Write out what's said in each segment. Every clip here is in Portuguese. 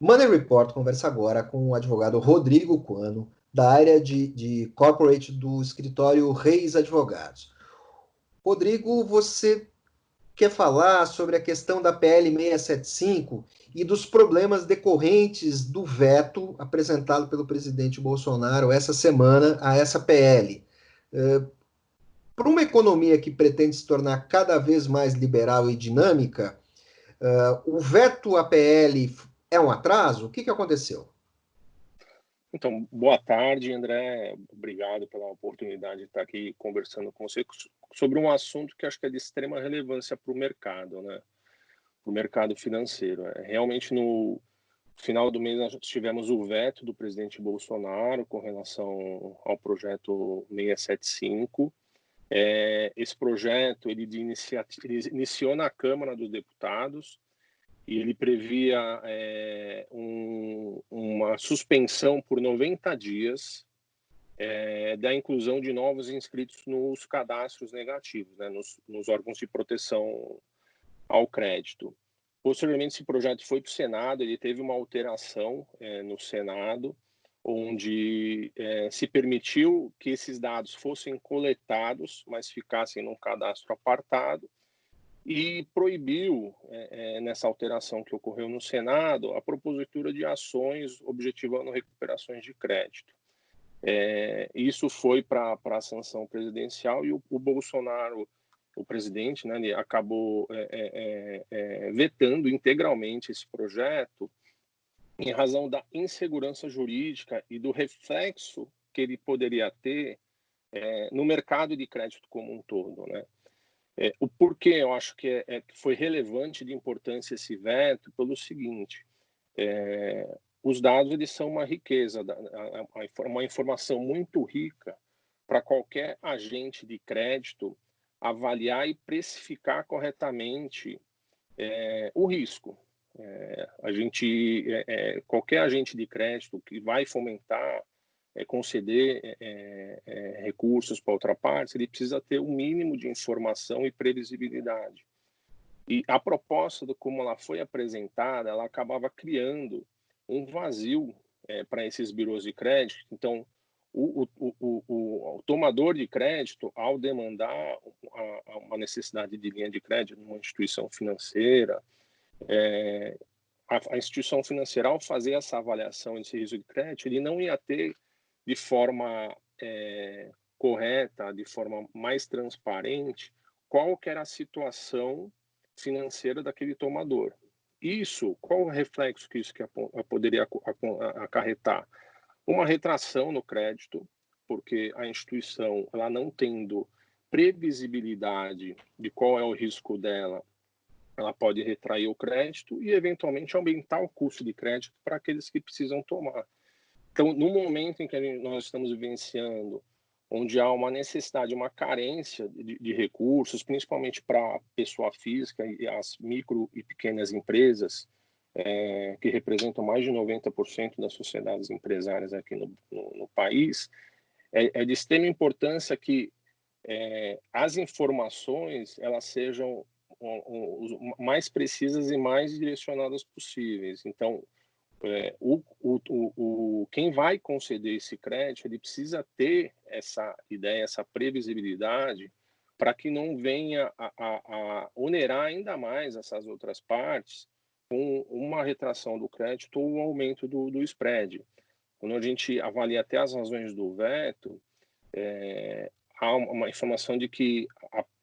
Money Report conversa agora com o advogado Rodrigo Quano, da área de corporate do escritório Reis Advogados. Rodrigo, você quer falar sobre a questão da PL 675 e dos problemas decorrentes do veto apresentado pelo presidente Bolsonaro essa semana a essa PL. Para uma economia que pretende se tornar cada vez mais liberal e dinâmica, o veto à PL é um atraso? O que aconteceu? Então, boa tarde, André. Obrigado pela oportunidade de estar aqui conversando com você sobre um assunto que acho que é de extrema relevância para o mercado, né? Para o mercado financeiro. Realmente, no final do mês, nós tivemos o veto do presidente Bolsonaro com relação ao projeto 675. Esse projeto ele iniciou na Câmara dos Deputados e ele previa uma suspensão por 90 dias da inclusão de novos inscritos nos cadastros negativos, né, nos órgãos de proteção ao crédito. Posteriormente, esse projeto foi para o Senado, ele teve uma alteração no Senado, onde se permitiu que esses dados fossem coletados, mas ficassem num cadastro apartado, e proibiu, nessa alteração que ocorreu no Senado, a propositura de ações objetivando recuperações de crédito. Isso foi para a sanção presidencial e o Bolsonaro, o presidente, né, ele acabou vetando integralmente esse projeto em razão da insegurança jurídica e do reflexo que ele poderia ter no mercado de crédito como um todo, né? O porquê eu acho que foi relevante de importância esse veto pelo seguinte: os dados eles são uma riqueza, uma informação muito rica para qualquer agente de crédito avaliar e precificar corretamente o risco. Qualquer agente de crédito que vai fomentar, conceder recursos para outra parte, ele precisa ter um mínimo de informação e previsibilidade. E a proposta, como ela foi apresentada, ela acabava criando um vazio para esses birôs de crédito. Então, o tomador de crédito, ao demandar uma necessidade de linha de crédito numa instituição financeira, a instituição financeira, ao fazer essa avaliação desse risco de crédito, ele não ia ter de forma correta, de forma mais transparente, qual que era a situação financeira daquele tomador. Qual o reflexo que isso poderia acarretar? Uma retração no crédito, porque a instituição, ela não tendo previsibilidade de qual é o risco dela, ela pode retrair o crédito e, eventualmente, aumentar o custo de crédito para aqueles que precisam tomar. Então, no momento em que nós estamos vivenciando, onde há uma necessidade, uma carência de recursos, principalmente para a pessoa física e as micro e pequenas empresas, que representam mais de 90% das sociedades empresárias aqui no país, é de extrema importância que as informações elas sejam mais precisas e mais direcionadas possíveis. Então, quem vai conceder esse crédito, ele precisa ter essa ideia, essa previsibilidade, para que não venha a onerar ainda mais essas outras partes com uma retração do crédito ou um aumento do spread. Quando a gente avalia até as razões do veto, há uma informação de que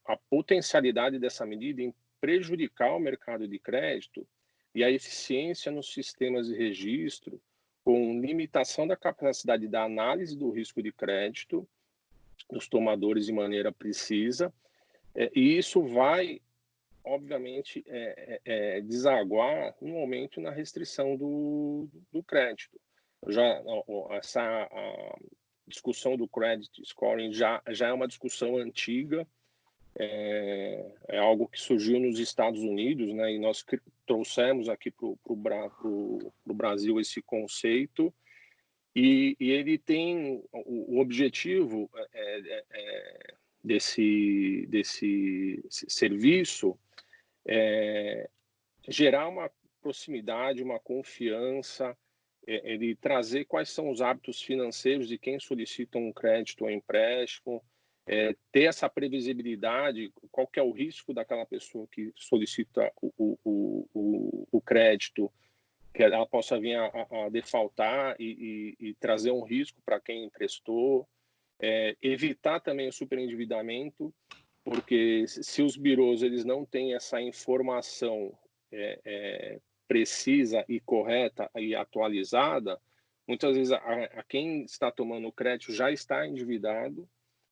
a potencialidade dessa medida em prejudicar o mercado de crédito e a eficiência nos sistemas de registro, com limitação da capacidade da análise do risco de crédito dos tomadores de maneira precisa, e isso vai, obviamente, desaguar no aumento na restrição do crédito. Essa discussão do credit scoring já é uma discussão antiga, é algo que surgiu nos Estados Unidos, né? E nós trouxemos aqui para o Brasil esse conceito, e ele tem o objetivo desse serviço gerar uma proximidade, uma confiança, ele trazer quais são os hábitos financeiros de quem solicita um crédito ou empréstimo, ter essa previsibilidade, qual que é o risco daquela pessoa que solicita o crédito, que ela possa vir a defaultar e trazer um risco para quem emprestou, evitar também o superendividamento, porque se os birôs eles não têm essa informação precisa e correta e atualizada, muitas vezes a quem está tomando o crédito já está endividado,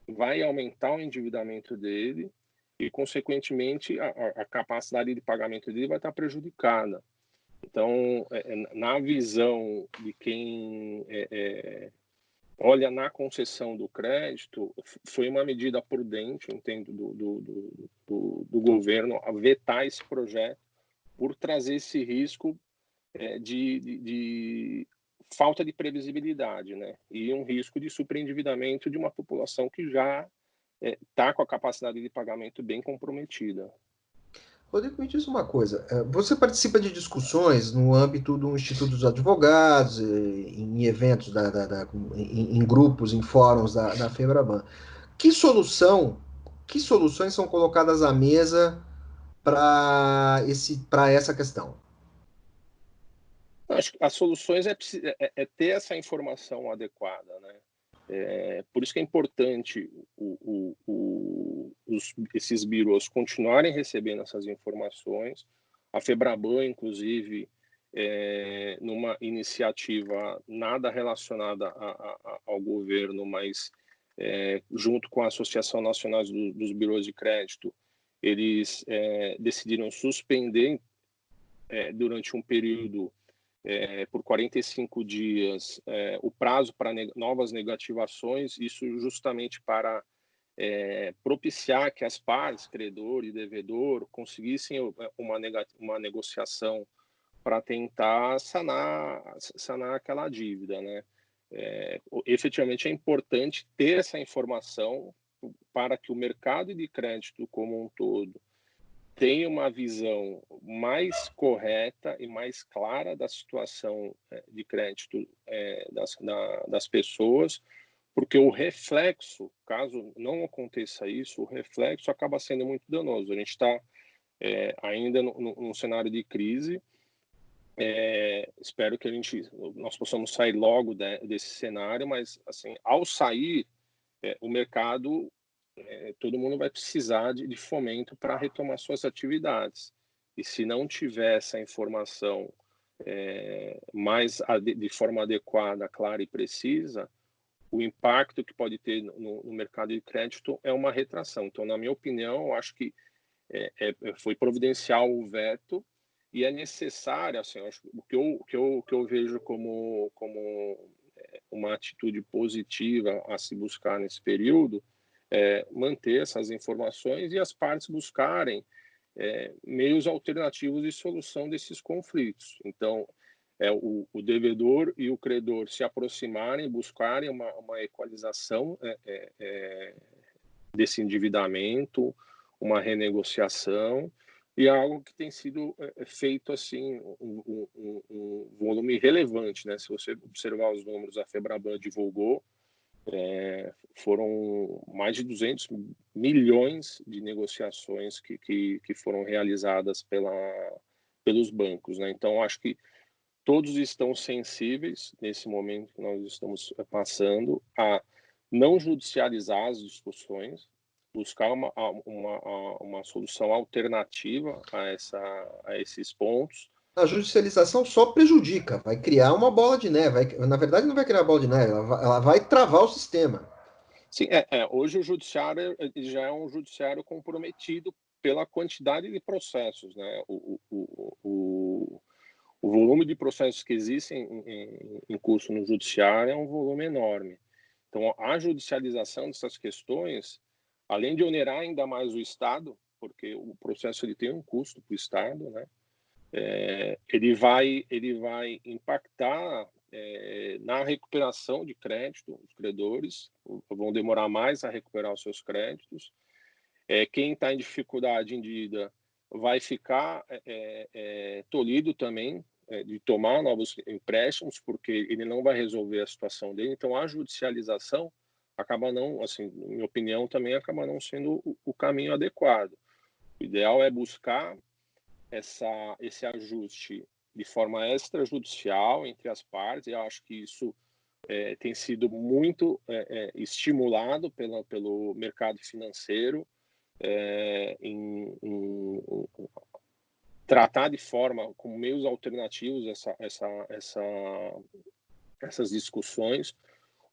vai aumentar o endividamento dele e, consequentemente, a capacidade de pagamento dele vai estar prejudicada. Então, na visão de quem olha na concessão do crédito, foi uma medida prudente, entendo, do governo a vetar esse projeto por trazer esse risco de falta de previsibilidade, né? E um risco de superendividamento de uma população que já está com a capacidade de pagamento bem comprometida. Rodrigo, me diz uma coisa. Você participa de discussões no âmbito do Instituto dos Advogados, em eventos, em grupos, em fóruns da FEBRABAN. Que soluções são colocadas à mesa para essa questão? Acho que as soluções é ter essa informação adequada, né? Por isso que é importante esses birôs continuarem recebendo essas informações. A FEBRABAN, inclusive, numa iniciativa nada relacionada ao governo, mas junto com a Associação Nacional dos Birôs de Crédito, eles decidiram suspender durante um período por 45 dias o prazo para novas negativações, isso justamente para propiciar que as partes, credor e devedor, conseguissem uma negociação para tentar sanar aquela dívida, né? Efetivamente é importante ter essa informação para que o mercado de crédito como um todo tenha uma visão mais correta e mais clara da situação de crédito das pessoas, porque o reflexo, caso não aconteça isso, o reflexo acaba sendo muito danoso. A gente está ainda num cenário de crise. Espero que nós possamos sair logo desse cenário, mas assim, ao sair, o mercado, todo mundo vai precisar de fomento para retomar suas atividades. E se não tiver essa informação de forma adequada, clara e precisa, o impacto que pode ter no mercado de crédito é uma retração. Então, na minha opinião, eu acho que foi providencial o veto e é necessário, assim, o que eu vejo como uma atitude positiva a se buscar nesse período manter essas informações e as partes buscarem meios alternativos de solução desses conflitos. Então, o devedor e o credor se aproximarem, buscarem uma equalização desse endividamento, uma renegociação, e é algo que tem sido feito assim um volume relevante, né? Se você observar os números, a FEBRABAN divulgou, foram mais de 200 milhões de negociações que foram realizadas pelos bancos, né? Então, acho que todos estão sensíveis nesse momento que nós estamos passando a não judicializar as discussões, buscar uma solução alternativa a esses pontos. A judicialização só prejudica, vai criar uma bola de neve. Na verdade, não vai criar bola de neve, ela vai travar o sistema. Sim, hoje o judiciário já é um judiciário comprometido pela quantidade de processos, né? O volume de processos que existem em curso no judiciário é um volume enorme. Então, a judicialização dessas questões, além de onerar ainda mais o Estado, porque o processo ele tem um custo para o Estado, né? Ele vai impactar na recuperação de crédito. Os credores vão demorar mais a recuperar os seus créditos. Quem está em dificuldade, em dívida, vai ficar tolhido também de tomar novos empréstimos, porque ele não vai resolver a situação dele. Então, a judicialização acaba não, assim, na minha opinião, também acaba não sendo o caminho adequado. O ideal é buscar esse ajuste de forma extrajudicial entre as partes. Eu acho que isso tem sido muito estimulado pelo mercado financeiro em tratar de forma, com meios alternativos, essas discussões.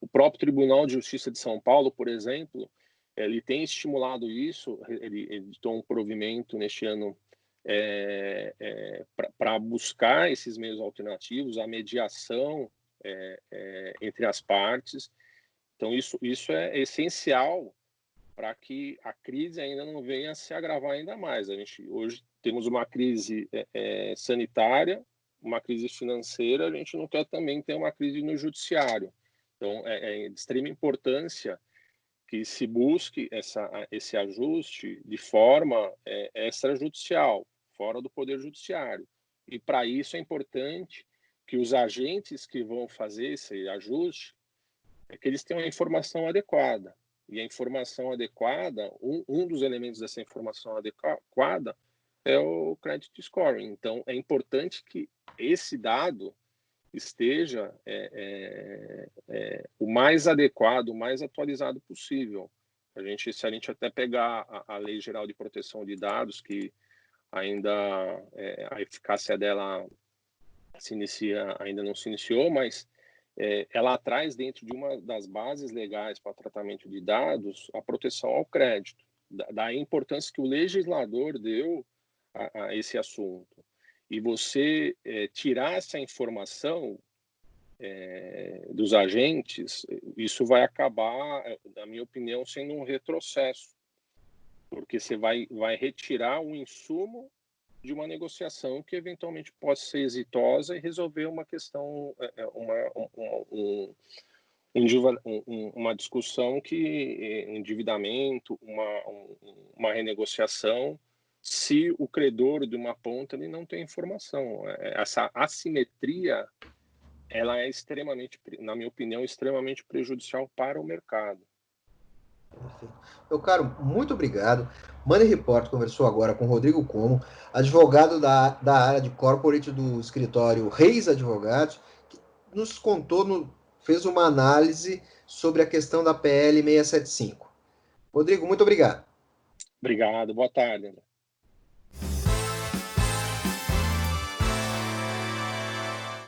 O próprio Tribunal de Justiça de São Paulo, por exemplo, ele tem estimulado isso, ele editou um provimento neste ano para buscar esses meios alternativos, a mediação entre as partes. Então, isso é essencial para que a crise ainda não venha a se agravar ainda mais. A gente hoje temos uma crise sanitária, uma crise financeira, a gente não quer também ter uma crise no judiciário. Então, é de extrema importância que se busque esse ajuste de forma extrajudicial, fora do Poder Judiciário. E, para isso, é importante que os agentes que vão fazer esse ajuste, que eles tenham a informação adequada. E a informação adequada, um dos elementos dessa informação adequada é o credit scoring. Então, é importante que esse dado esteja o mais adequado, o mais atualizado possível. Se a gente até pegar a Lei Geral de Proteção de Dados, que ainda a eficácia dela ainda não se iniciou, mas ela traz dentro de uma das bases legais para tratamento de dados a proteção ao crédito, da importância que o legislador deu a esse assunto. E você tirar essa informação dos agentes, isso vai acabar, na minha opinião, sendo um retrocesso, porque você vai retirar um insumo de uma negociação que eventualmente possa ser exitosa e resolver uma questão, uma discussão que endividamento, uma renegociação, se o credor de uma ponta ele não tem informação. Essa assimetria, ela é extremamente, na minha opinião, extremamente prejudicial para o mercado. Perfeito. Meu caro, muito obrigado. Money Report conversou agora com Rodrigo Como, advogado da área de corporate do escritório Reis Advogados, que nos contou, fez uma análise sobre a questão da PL 675. Rodrigo, muito obrigado. Obrigado, boa tarde, André.